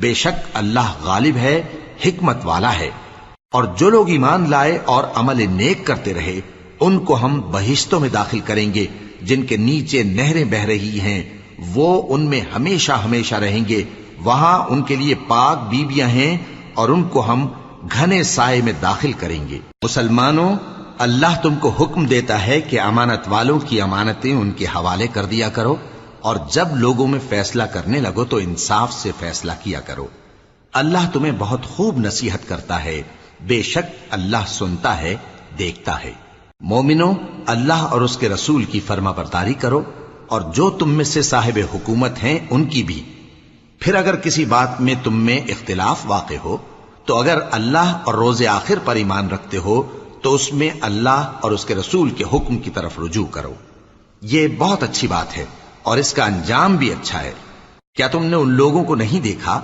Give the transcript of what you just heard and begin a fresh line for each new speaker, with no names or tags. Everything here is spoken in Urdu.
بے شک اللہ غالب ہے، حکمت والا ہے۔ اور جو لوگ ایمان لائے اور عمل نیک کرتے رہے ان کو ہم بہشتوں میں داخل کریں گے جن کے نیچے نہریں بہ رہی ہیں، وہ ان میں ہمیشہ ہمیشہ رہیں گے، وہاں ان کے لیے پاک بیویاں ہیں اور ان کو ہم گھنے سائے میں داخل کریں گے۔ مسلمانوں، اللہ تم کو حکم دیتا ہے کہ امانت والوں کی امانتیں ان کے حوالے کر دیا کرو، اور جب لوگوں میں فیصلہ کرنے لگو تو انصاف سے فیصلہ کیا کرو۔ اللہ تمہیں بہت خوب نصیحت کرتا ہے، بے شک اللہ سنتا ہے، دیکھتا ہے۔ مومنو، اللہ اور اس کے رسول کی فرما برداری کرو، اور جو تم میں سے صاحب حکومت ہیں ان کی بھی۔ پھر اگر کسی بات میں تم میں اختلاف واقع ہو تو اگر اللہ اور روز آخر پر ایمان رکھتے ہو تو اس میں اللہ اور اس کے رسول کے حکم کی طرف رجوع کرو۔ یہ بہت اچھی بات ہے اور اس کا انجام بھی اچھا ہے۔ کیا تم نے ان لوگوں کو نہیں دیکھا